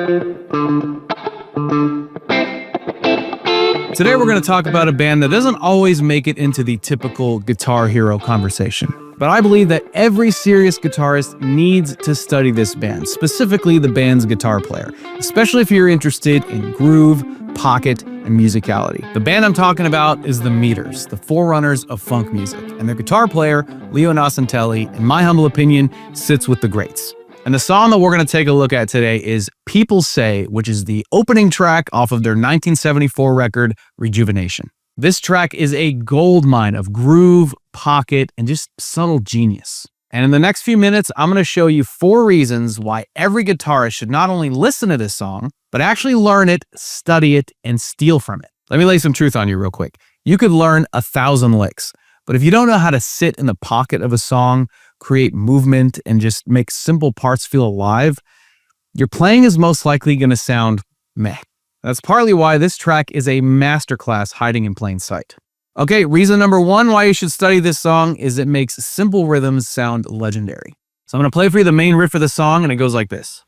Today we're going to talk about a band that doesn't always make it into the typical guitar hero conversation. But I believe that every serious guitarist needs to study this band, specifically the band's guitar player, especially if you're interested in groove, pocket, and musicality. The band I'm talking about is the Meters, the forerunners of funk music, and their guitar player, 𝗚𝘂𝗂𝗘𝗏, in my humble opinion, sits with the greats. And the song that we're going to take a look at today is People Say, which is the opening track off of their 1974 record, Rejuvenation. This track is a goldmine of groove, pocket, and just subtle genius. And in the next few minutes, I'm going to show you 4 reasons why every guitarist should not only listen to this song, but actually learn it, study it, and steal from it. Let me lay some truth on you real quick. You could learn 1,000 licks, but if you don't know how to sit in the pocket of a song, create movement, and just make simple parts feel alive, your playing is most likely going to sound meh. That's partly why this track is a masterclass hiding in plain sight. Okay, reason number 1 why you should study this song is it makes simple rhythms sound legendary. So I'm going to play for you the main riff of the song, and it goes like this.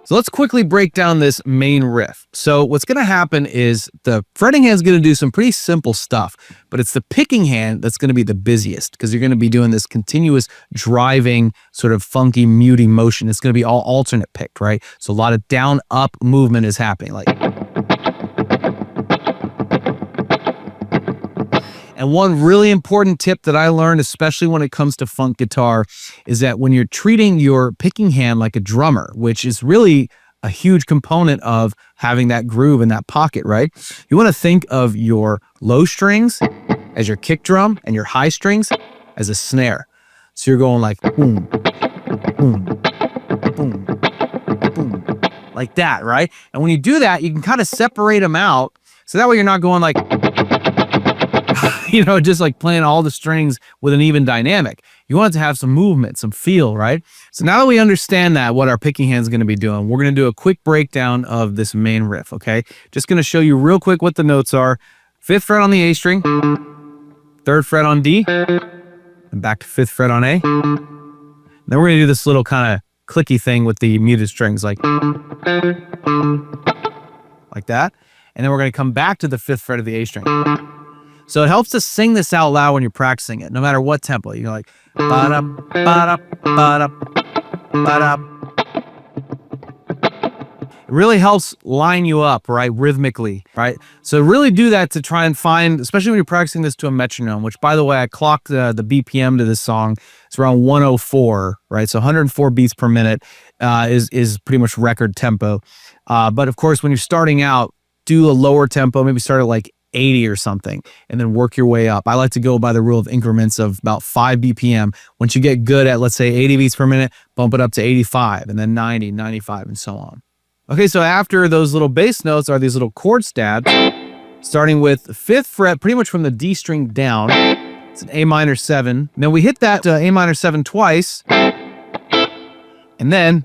So let's quickly break down this main riff. So what's going to happen is the fretting hand is going to do some pretty simple stuff, but it's the picking hand that's going to be the busiest because you're going to be doing this continuous driving sort of funky, muty motion. It's going to be all alternate picked, right? So a lot of down-up movement is happening. And one really important tip that I learned, especially when it comes to funk guitar, is that when you're treating your picking hand like a drummer, which is really a huge component of having that groove in that pocket, right? You want to think of your low strings as your kick drum and your high strings as a snare. So you're going like boom, boom, boom, boom, like that, right? And when you do that, you can kind of separate them out. So that way you're not going like, you know, just like playing all the strings with an even dynamic. You want it to have some movement, some feel, right? So now that we understand that, what our picking hand is going to be doing, we're going to do a quick breakdown of this main riff, okay? Just going to show you real quick what the notes are. 5th fret on the A string, 3rd fret on D, and back to 5th fret on A. And then we're going to do this little kind of clicky thing with the muted strings, like that. And then we're going to come back to the 5th fret of the A string. So it helps to sing this out loud when you're practicing it, no matter what tempo. You're like, ba-da, ba-da, ba-da, ba-da. It really helps line you up, right, rhythmically, right? So really do that to try and find, especially when you're practicing this to a metronome, which, by the way, I clocked the BPM to this song. It's around 104, right? So 104 beats per minute is pretty much record tempo. But of course, when you're starting out, do a lower tempo, maybe start at like 80 or something, and then work your way up. I like to go by the rule of increments of about 5 BPM. Once you get good at, let's say, 80 beats per minute, bump it up to 85, and then 90, 95, and so on. Okay, so after those little bass notes are these little chord stabs, starting with the 5th fret, pretty much from the D string down. It's an A minor 7. Then we hit that A minor 7 twice, and then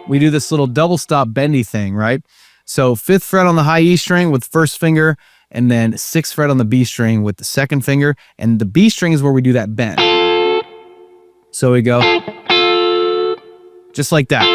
we do this little double stop bendy thing, right? So 5th fret on the high E string with 1st finger, and then 6th fret on the B string with the 2nd finger, and the B string is where we do that bend. So we go just like that.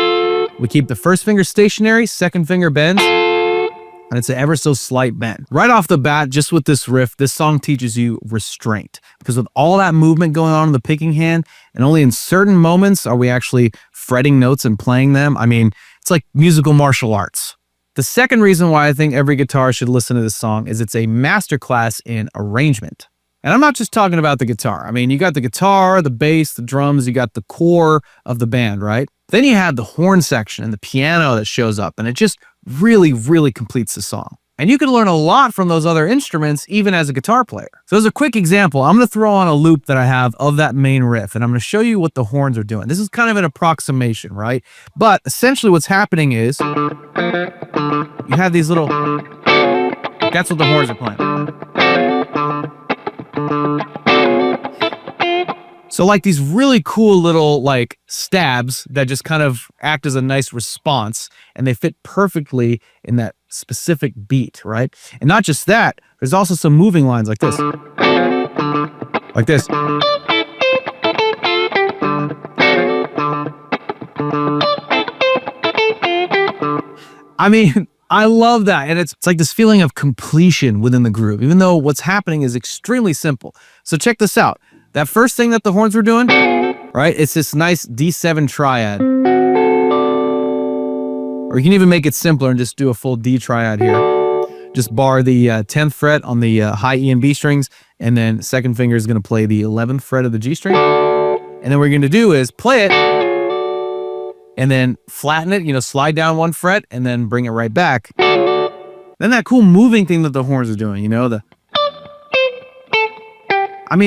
We keep the 1st finger stationary, 2nd finger bends, and it's an ever so slight bend. Right off the bat, just with this riff, this song teaches you restraint, because with all that movement going on in the picking hand, and only in certain moments are we actually fretting notes and playing them. I mean, it's like musical martial arts. The second reason why I think every guitarist should listen to this song is it's a masterclass in arrangement. And I'm not just talking about the guitar. I mean, you got the guitar, the bass, the drums, you got the core of the band, right? Then you have the horn section and the piano that shows up, and it just really, really completes the song. And you can learn a lot from those other instruments, even as a guitar player. So as a quick example, I'm going to throw on a loop that I have of that main riff, and I'm going to show you what the horns are doing. This is kind of an approximation, right? But essentially what's happening is you have these little, that's what the horns are playing. So like these really cool little like stabs that just kind of act as a nice response, and they fit perfectly in that specific beat, right? And not just that, there's also some moving lines like this. Like this. I mean, I love that. And it's like this feeling of completion within the groove, even though what's happening is extremely simple. So check this out. That first thing that the horns were doing, right? It's this nice D7 triad. Or you can even make it simpler and just do a full D triad here. Just bar the 10th fret on the high E and B strings, and then second finger is going to play the 11th fret of the G string. And then what you're going to do is play it, and then flatten it, slide down one fret, and then bring it right back. Then that cool moving thing that the horns are doing,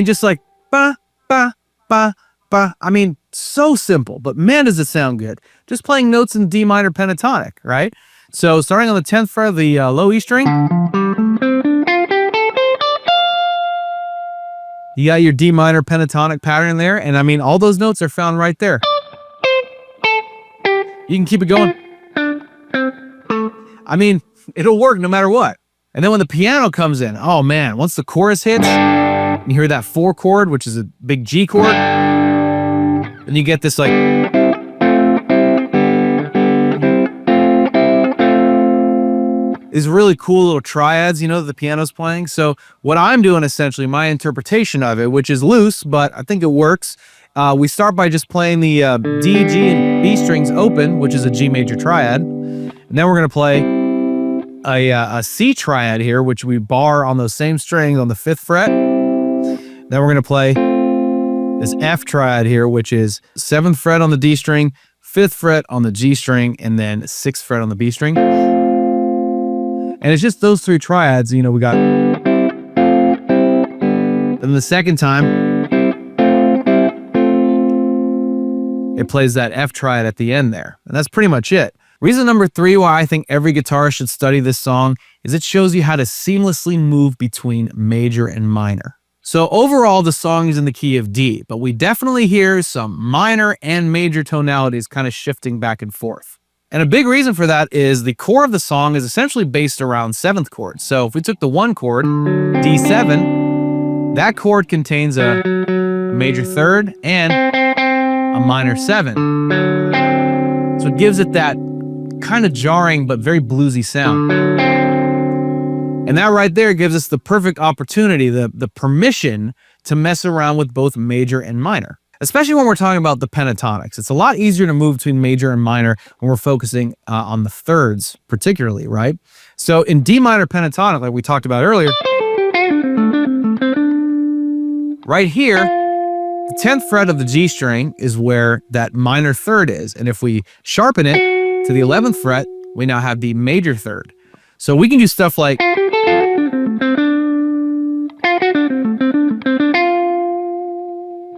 just like ba, ba, ba, ba. I mean, so simple, but man, does it sound good. Just playing notes in D minor pentatonic, right? So starting on the 10th fret of the low E string, you got your D minor pentatonic pattern there, and I mean, all those notes are found right there. You can keep it going. I mean, it'll work no matter what. And then when the piano comes in, oh man, once the chorus hits, you hear that 4 chord, which is a big G chord, and you get this like, these really cool little triads, that the piano's playing. So what I'm doing essentially, my interpretation of it, which is loose, but I think it works. We start by just playing the D, G, and B strings open, which is a G major triad. And then we're going to play a C triad here, which we bar on those same strings on the 5th fret. Then we're going to play this F triad here, which is 7th fret on the D string, 5th fret on the G string, and then 6th fret on the B string. And it's just those 3 triads, we got. Then the second time, it plays that F triad at the end there. And that's pretty much it. Reason number 3 why I think every guitarist should study this song is it shows you how to seamlessly move between major and minor. So overall, the song is in the key of D, but we definitely hear some minor and major tonalities kind of shifting back and forth. And a big reason for that is the core of the song is essentially based around 7th chord. So if we took the 1 chord, D7, that chord contains a major 3rd and a minor 7. So it gives it that kind of jarring but very bluesy sound. And that right there gives us the perfect opportunity, the permission to mess around with both major and minor. Especially when we're talking about the pentatonics. It's a lot easier to move between major and minor when we're focusing on the thirds particularly, right? So in D minor pentatonic, like we talked about earlier, right here, the 10th fret of the G string is where that minor 3rd is. And if we sharpen it to the 11th fret, we now have the major 3rd. So we can do stuff like,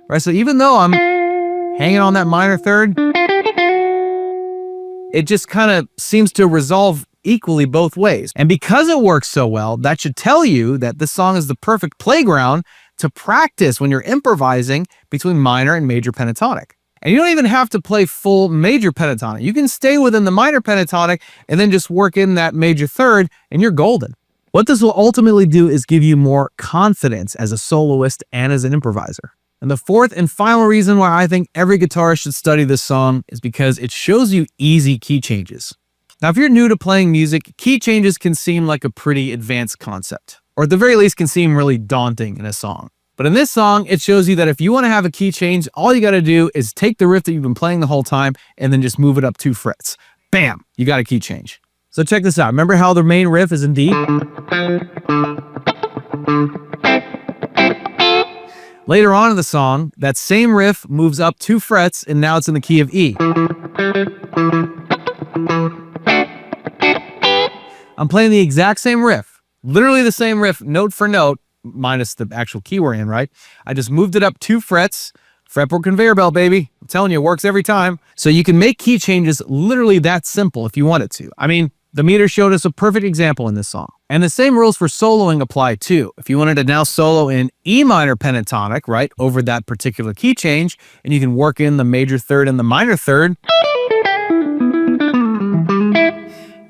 right? So even though I'm hanging on that minor 3rd, it just kind of seems to resolve equally both ways. And because it works so well, that should tell you that this song is the perfect playground to practice when you're improvising between minor and major pentatonic. And you don't even have to play full major pentatonic. You can stay within the minor pentatonic and then just work in that major 3rd and you're golden. What this will ultimately do is give you more confidence as a soloist and as an improviser. And the 4th and final reason why I think every guitarist should study this song is because it shows you easy key changes. Now, if you're new to playing music, key changes can seem like a pretty advanced concept, or at the very least can seem really daunting in a song. But in this song, it shows you that if you want to have a key change, all you got to do is take the riff that you've been playing the whole time and then just move it up 2 frets. Bam, you got a key change. So check this out. Remember how the main riff is in D? Later on in the song, that same riff moves up 2 frets and now it's in the key of E. I'm playing the exact same riff, literally the same riff, note for note, minus the actual key we're in, right? I just moved it up 2 frets, fretboard conveyor belt, baby. I'm telling you, it works every time. So you can make key changes literally that simple if you wanted to. I mean, the meter showed us a perfect example in this song. And the same rules for soloing apply too. If you wanted to now solo in E minor pentatonic, right, over that particular key change, and you can work in the major third and the minor third,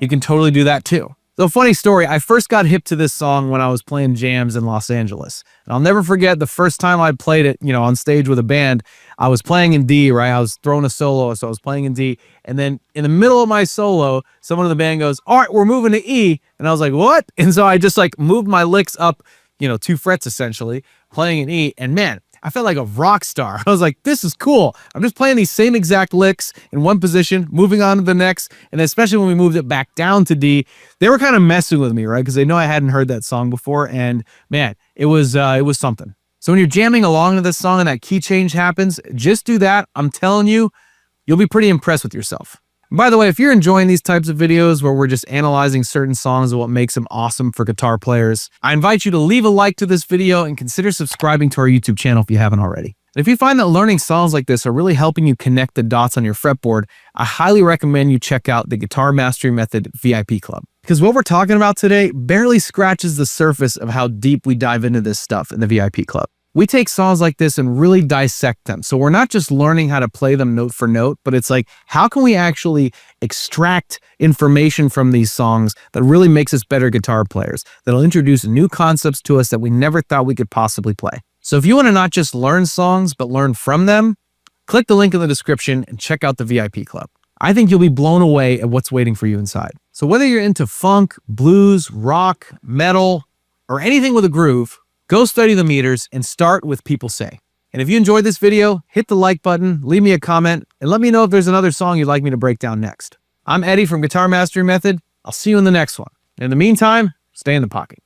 you can totally do that too. So funny story, I first got hip to this song when I was playing jams in Los Angeles. And I'll never forget the first time I played it, you know, on stage with a band. I was playing in D, right? I was throwing a solo, so I was playing in D. And then in the middle of my solo, someone in the band goes, all right, we're moving to E. And I was like, what? And so I just like moved my licks up, you know, 2 frets essentially, playing in E. And man, I felt like a rock star. I was like, this is cool. I'm just playing these same exact licks in one position, moving on to the next. And especially when we moved it back down to D, they were kind of messing with me, right? Because they know I hadn't heard that song before. And man, it was something. So when you're jamming along to this song and that key change happens, just do that. I'm telling you, you'll be pretty impressed with yourself. And by the way, if you're enjoying these types of videos where we're just analyzing certain songs and what makes them awesome for guitar players, I invite you to leave a like to this video and consider subscribing to our YouTube channel if you haven't already. And if you find that learning songs like this are really helping you connect the dots on your fretboard, I highly recommend you check out the Guitar Mastery Method VIP Club. Because what we're talking about today barely scratches the surface of how deep we dive into this stuff in the VIP Club. We take songs like this and really dissect them. So we're not just learning how to play them note for note, but it's like, how can we actually extract information from these songs that really makes us better guitar players, that'll introduce new concepts to us that we never thought we could possibly play. So if you want to not just learn songs, but learn from them, click the link in the description and check out the VIP Club. I think you'll be blown away at what's waiting for you inside. So whether you're into funk, blues, rock, metal, or anything with a groove, go study the meters and start with People Say. And if you enjoyed this video, hit the like button, leave me a comment, and let me know if there's another song you'd like me to break down next. I'm Eddie from Guitar Mastery Method. I'll see you in the next one. In the meantime, stay in the pocket.